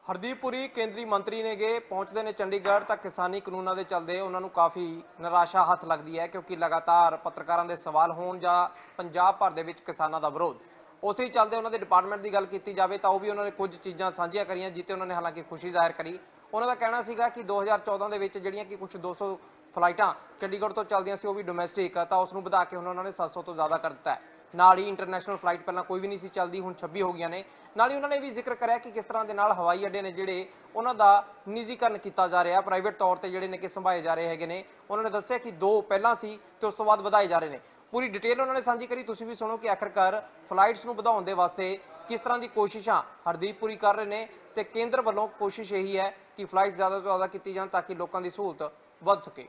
हरदीप पुरी केंद्रीय मंत्री ने गे पहुंचते ने चंडीगढ़ तक किसानी कानूनों के चलते उन्होंने काफ़ी निराशा हथ लगती है क्योंकि लगातार पत्रकारों के सवाल होने या पंजाब भर के किसानों का विरोध उस ही चलते उन्होंने डिपार्टमेंट की गल की जाए तो भी उन्होंने कुछ चीज़ां साझियां करियां जिते उन्होंने हालांकि खुशी जाहिर करी। उन्होंने कहना सीगा कि 2014 के जड़ियाँ कि कुछ 200 फ्लाइटां चंडीगढ़ तो चलदियां सी वो भी डोमैसटिक तो उसनूं वधा के हुण उन्होंने 700 तो ज़्यादा कर दिता है। नाल ही इंटरनेशनल फ्लाइट पहला कोई भी नहीं सी चलती, हुण 26 हो गई ने। नाल ही उन्होंने भी जिक्र कराया कि किस तरह के नाल हवाई अड्डे ने जिहड़े उन्हां दा निजीकरण किया जा रहा, प्राइवेट तौर पर जिहड़े ने कि संभाए जा रहे हैं ने। उन्होंने दस्सिया कि 2 पहला सी ते उस तो बाद वधाए जा रहे हैं। पूरी डिटेल उन्होंने साझी करी, तुसीं भी सुनो कि आखिरकार फ्लाइट्स नूं वधाउण दे वास्ते किस तरह की कोशिशां हरदीप पुरी कर रहे हैं तो केंद्र वालों कोशिश यही है कि फ्लाइट ज़्यादा तो ज़्यादा की जाए ताकि लोगों की सहूलत बढ़ सके।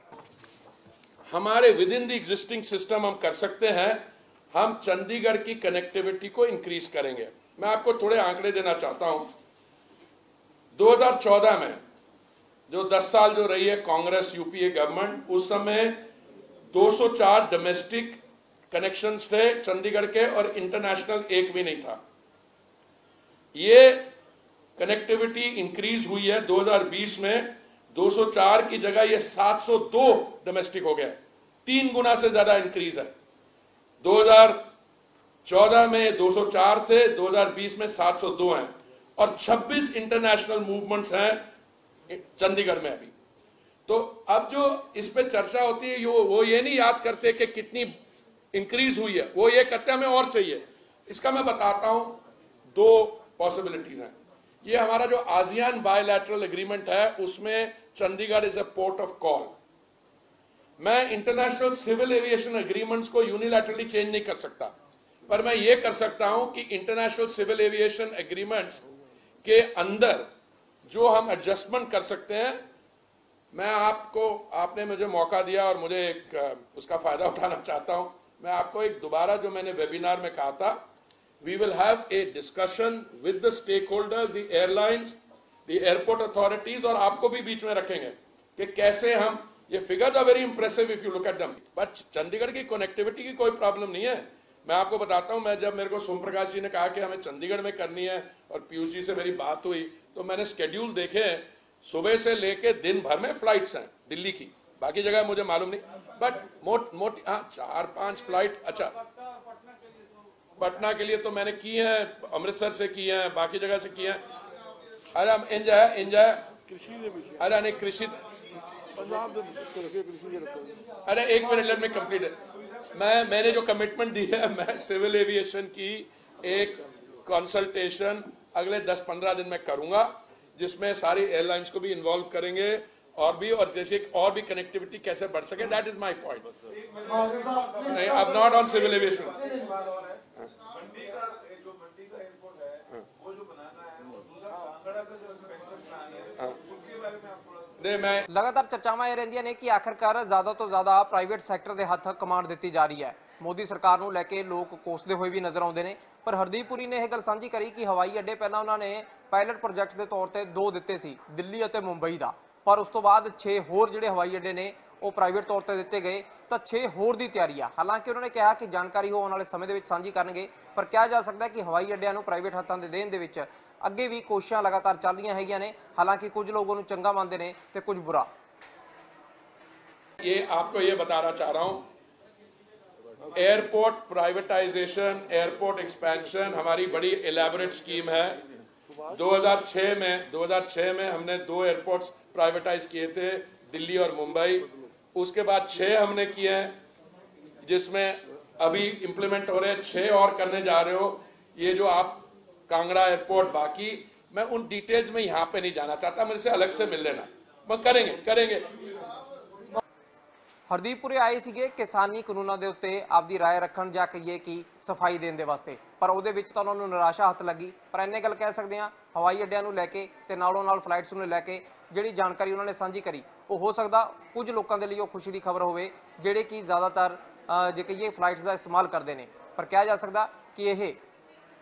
हमारे with in the existing system हम कर सकते हैं, हम चंडीगढ़ की कनेक्टिविटी को इंक्रीज करेंगे। मैं आपको थोड़े आंकड़े देना चाहता हूं। 2014 में जो 10 साल जो रही है कांग्रेस यूपीए गवर्नमेंट, उस समय 204 डोमेस्टिक कनेक्शंस थे चंडीगढ़ के और इंटरनेशनल एक भी नहीं था। ये कनेक्टिविटी इंक्रीज हुई है 2020 में 204 की जगह ये 702 डोमेस्टिक हो गया, 3 गुना से ज्यादा इंक्रीज है। 2014 में 204 थे, 2020 में 702 हैं और 26 इंटरनेशनल मूवमेंट्स हैं चंडीगढ़ में अभी। तो अब जो इस पे चर्चा होती है वो ये नहीं याद करते कि कितनी इंक्रीज हुई है, वो ये कहते हैं हमें और चाहिए। इसका मैं बताता हूं, 2 पॉसिबिलिटीज हैं। ये हमारा जो आसियान बायलैटरल एग्रीमेंट है उसमें Chandigarh is a port of call. मैं इंटरनेशनल सिविल एविएशन एग्रीमेंट्स को यूनिलैटरली चेंज नहीं कर सकता, पर मैं ये कर सकता हूं कि इंटरनेशनल सिविल एविएशन एग्रीमेंट्स के अंदर जो हम एडजस्टमेंट कर सकते हैं, मैं आपने मुझे मौका दिया और मुझे उसका फायदा उठाना चाहता हूं। मैं आपको एक दोबारा जो मैंने वेबिनार में कहा था, we will have a discussion with the stakeholders, the airlines, the airport authorities, और आपको भी बीच में रखेंगे कि कैसे हम, ये figures are very impressive if you look at them, but Chandigarh की कनेक्टिविटी की कोई प्रॉब्लम नहीं है। मैं आपको बताता हूं, मैं जब मेरे को सोम प्रकाश जी ने कहा कि हमें चंडीगढ़ में करनी है और पीयूष जी से मेरी बात हुई तो मैंने स्केड्यूल देखे, सुबह से लेके दिन भर में फ्लाइट्स हैं दिल्ली की, बाकी जगह मुझे मालूम नहीं, बट मोटी 4-5 फ्लाइट। अच्छा, पटना के लिए तो मैंने की है, अमृतसर से की है, बाकी जगह से की है। अरे इंजॉय अरे नहीं कृषि, अरे एक मिनट लेट मी कंप्लीट है। मैंने जो कमिटमेंट दी है, मैं सिविल एविएशन की एक कंसल्टेशन अगले 10-15 दिन में करूंगा, जिसमें सारी एयरलाइंस को भी इन्वॉल्व करेंगे और जैसे और भी कनेक्टिविटी कैसे बढ़ सके। That is my point. नहीं, अब नॉट ऑन सिविल एविएशन। लगातार चर्चावां ये रहिंदियां ने कि आखिरकार ज़्यादा तो ज़्यादा प्राइवेट सैक्टर के हथ कमांड दी जा रही है। मोदी सरकार को लैके लोग कोसते हुए भी नजर आते हैं, पर हरदीप पुरी ने यह गल साझी करी कि हवाई अड्डे पहला उन्होंने पायलट प्रोजैक्ट के तौर पर 2 दिते सी, दिल्ली और मुंबई का, पर उस तो बाद 6 होर जिहड़े हवाई अड्डे ने वो प्राइवेट तौर पर दिते गए, तो 6 होर की तैयारी है। हालांकि उन्होंने कहा कि जानकारी वो आने वाले समय के साझी करेंगे, पर कहा जा सकता है कि हवाई अड्डिया को प्राइवेट हथों के देने के अगे भी कोशिशां लगातार चल रही हैं। हालांकि कुछ लोग उन्हें चंगा मानते हैं तो कुछ बुरा। ये आपको ये बताना चाह रहा हूं, एयरपोर्ट प्राइवेटाइजेशन, एयरपोर्ट एक्सपेंशन हमारी बड़ी एलैबोरेट स्कीम है। 2006 में हमने 2 एयरपोर्ट्स प्राइवेटाइज किए थे, दिल्ली और मुंबई। उसके बाद 6 हमने किए हैं, जिसमें अभी इंप्लीमेंट हो रहे हैं, 6 और करने जा रहे हो। ये जो आप कांगड़ा एयरपोर्ट, बाकी मैं उन डिटेल्स में यहां पे नहीं जाना चाहता, मेरे से अलग से मिल लेना, मैं करेंगे। हरदीप पुरी आए सीगे किसानी कानूनों के उत्ते आपकी राय रखन या कहिए कि सफाई देने वास्ते, पर वो तो उन्होंने निराशा हथ लगी। पर इन्ने गल कह सकते हैं हवाई अड्डिया लैके ते नालों नाल फ्लाइट्स लैके जिहड़ी जानकारी उन्होंने साझी करी, वो हो सकता कुछ लोगों के लिए खुशी की खबर होवे जिहड़े कि ज़्यादातर जे कहिए फ्लाइट्स का इस्तेमाल करते हैं। पर कहा जा सकता कि यह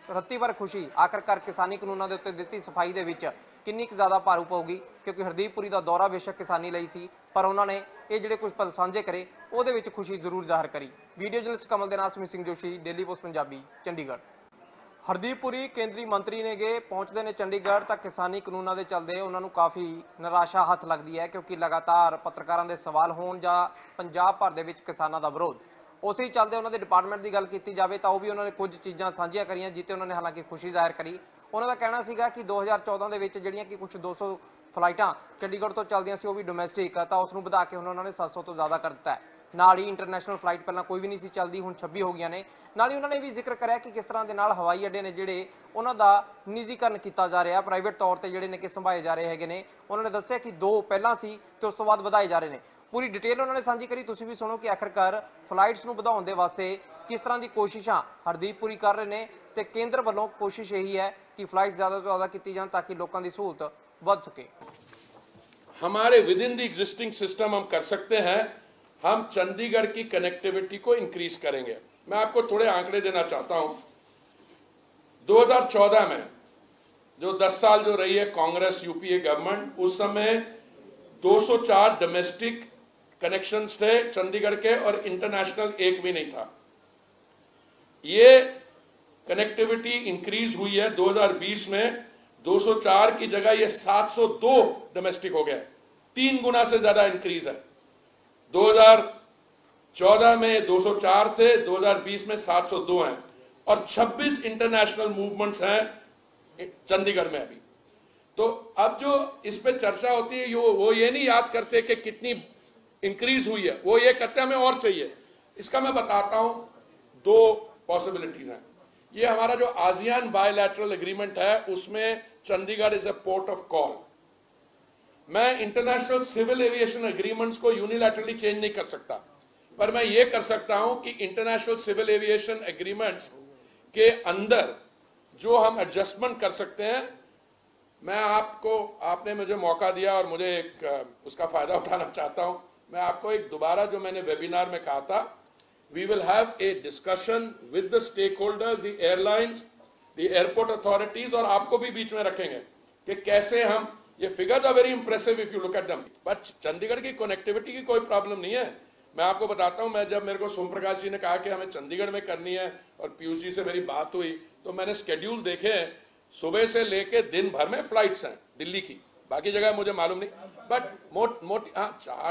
रत्ती भर खुशी आखिरकार किसानी कानूनों के उत्ते दित्ती सफाई दे विच किन्नी ज़्यादा भारू पऊगी, क्योंकि हरदीप पुरी का दौरा बेशक किसानी लई सी, पर उन्होंने ये जिहड़े कुछ पल साझे करे वो खुशी जरूर जाहिर करी। वीडियो जर्नलिस्ट कमल दे नाल सुमित सिंह जोशी, डेली पोस्ट पंजाबी, चंडीगढ़। ਹਰਦੀਪ ਪੁਰੀ ਕੇਂਦਰੀ ਮੰਤਰੀ ਨੇਗੇ, ਪਹੁੰਚਦੇ ਨੇ ਚੰਡੀਗੜ੍ਹ ਤਾਂ ਕਿਸਾਨੀ ਕਾਨੂੰਨਾਂ ਦੇ ਚੱਲਦੇ ਉਹਨਾਂ ਨੂੰ ਕਾਫੀ ਨਿਰਾਸ਼ਾ ਹੱਥ ਲੱਗਦੀ ਹੈ ਕਿਉਂਕਿ ਲਗਾਤਾਰ ਪੱਤਰਕਾਰਾਂ ਦੇ ਸਵਾਲ ਹੋਣ ਜਾਂ ਪੰਜਾਬ ਭਰ ਦੇ ਵਿੱਚ ਕਿਸਾਨਾਂ ਦਾ ਵਿਰੋਧ ਉਸੇ ਚੱਲਦੇ ਉਹਨਾਂ ਦੇ ਡਿਪਾਰਟਮੈਂਟ ਦੀ ਗੱਲ ਕੀਤੀ ਜਾਵੇ ਤਾਂ ਉਹ ਵੀ ਉਹਨਾਂ ਨੇ ਕੁਝ ਚੀਜ਼ਾਂ ਸਾਂਝੀਆਂ ਕਰੀਆਂ ਜਿੱਤੇ ਉਹਨਾਂ ਨੇ ਹਾਲਾਂਕਿ ਖੁਸ਼ੀ ਜ਼ਾਹਿਰ ਕਰੀ। ਉਹਨਾਂ ਦਾ ਕਹਿਣਾ ਸੀਗਾ ਕਿ 2014 ਦੇ ਵਿੱਚ ਜਿਹੜੀਆਂ ਕਿ ਕੁਝ 200 ਫਲਾਈਟਾਂ ਚੰਡੀਗੜ੍ਹ ਤੋਂ ਚੱਲਦੀਆਂ ਸੀ ਉਹ ਵੀ ਡੋਮੈਸਟਿਕ ਤਾਂ ਉਸ ਨੂੰ ਵਧਾ ਕੇ ਹੁਣ ਉਹਨਾਂ ਨੇ 700 ਤੋਂ ਜ਼ਿਆਦਾ ਕਰ ਦਿੱਤਾ ਹੈ। ਨਾਲ ਹੀ ਇੰਟਰਨੈਸ਼ਨਲ ਫਲਾਈਟ ਪਹਿਲਾਂ ਕੋਈ ਵੀ ਨਹੀਂ ਸੀ ਚੱਲਦੀ, ਹੁਣ 26 ਹੋ ਗਈਆਂ ਨੇ। ਨਾਲ ਹੀ ਉਹਨਾਂ ਨੇ ਵੀ ਜ਼ਿਕਰ ਕਰਿਆ ਕਿ ਕਿਸ ਤਰ੍ਹਾਂ ਦੇ ਨਾਲ ਹਵਾਈ ਅੱਡੇ ਨੇ ਜਿਹੜੇ ਉਹਨਾਂ ਦਾ ਨਿੱਜੀਕਰਨ ਕੀਤਾ ਜਾ ਰਿਹਾ, ਪ੍ਰਾਈਵੇਟ ਤੌਰ ਤੇ ਜਿਹੜੇ ਨੇ ਕਿ ਸੰਭਾਏ ਜਾ ਰਹੇ ਹੈਗੇ ਨੇ। ਉਹਨਾਂ ਨੇ ਦੱਸਿਆ ਕਿ 2 ਪਹਿਲਾਂ ਸੀ ਤੇ ਉਸ ਤੋਂ ਬਾਅਦ ਵਧਾਏ ਜਾ ਰਹੇ ਨੇ। ਪੂਰੀ ਡਿਟੇਲ ਉਹਨਾਂ ਨੇ ਸਾਂਝੀ ਕਰੀ, ਤੁਸੀਂ ਵੀ ਸੁਣੋ ਕਿ ਆਖਰਕਾਰ ਫਲਾਈਟਸ ਨੂੰ ਵਧਾਉਣ ਦੇ ਵਾਸਤੇ ਕਿਸ ਤਰ੍ਹਾਂ ਦੀ ਕੋਸ਼ਿਸ਼ਾਂ ਹਰਦੀਪ ਪੁਰੀ ਕਰ ਰਹੇ ਨੇ ਤੇ ਕੇਂਦਰ ਵੱਲੋਂ ਕੋਸ਼ਿਸ਼ ਇਹੀ ਹੈ कि फ्लाइट ज़्यादा से ज़्यादा की जाए ताकि लोगों की सहूलत बढ़ सके। हमारे with in the existing system हम कर सकते हैं, हम चंडीगढ़ की कनेक्टिविटी को इंक्रीज करेंगे। मैं आपको थोड़े आंकड़े देना चाहता हूं। 2014 में जो 10 साल जो रही है कांग्रेस यूपीए गवर्नमेंट, उस समय 204 डोमेस्टिक कनेक्शंस थे चंडीगढ़ के और इंटरनेशनल एक भी नहीं था। ये कनेक्टिविटी इंक्रीज हुई है 2020 में 204 की जगह ये 702 डोमेस्टिक हो गया है, 3 गुना से ज्यादा इंक्रीज है। 2014 में 204 थे, 2020 में 702 हैं और 26 इंटरनेशनल मूवमेंट्स हैं चंडीगढ़ में अभी। तो अब जो इस पे चर्चा होती है वो ये नहीं याद करते कि कितनी इंक्रीज हुई है, वो ये कहते हैं हमें और चाहिए। इसका मैं बताता हूं, 2 पॉसिबिलिटीज हैं। ये हमारा जो आसियान बायलैटरल एग्रीमेंट है उसमें Chandigarh is a port of call. मैं इंटरनेशनल सिविल एविएशन एग्रीमेंट्स को यूनिलैटरली चेंज नहीं कर सकता, पर मैं ये कर सकता हूं कि इंटरनेशनल सिविल एविएशन एग्रीमेंट्स के अंदर जो हम एडजस्टमेंट कर सकते हैं, मैं आपने मुझे मौका दिया और मुझे एक उसका फायदा उठाना चाहता हूं। मैं आपको एक दोबारा जो मैंने वेबिनार में कहा था, we will have a discussion with the stakeholders, the airlines, the airport authorities, और आपको भी बीच में रखेंगे कि कैसे हम, ये figures are very impressive if you look at them, but Chandigarh की कनेक्टिविटी की कोई प्रॉब्लम नहीं है। मैं आपको बताता हूं, मैं जब मेरे को सोम प्रकाश जी ने कहा कि हमें चंडीगढ़ में करनी है और पीयूष जी से मेरी बात हुई तो मैंने स्केड्यूल देखे, सुबह से लेके दिन भर में फ्लाइट्स हैं दिल्ली की, बाकी जगह मुझे मालूम नहीं, बट 4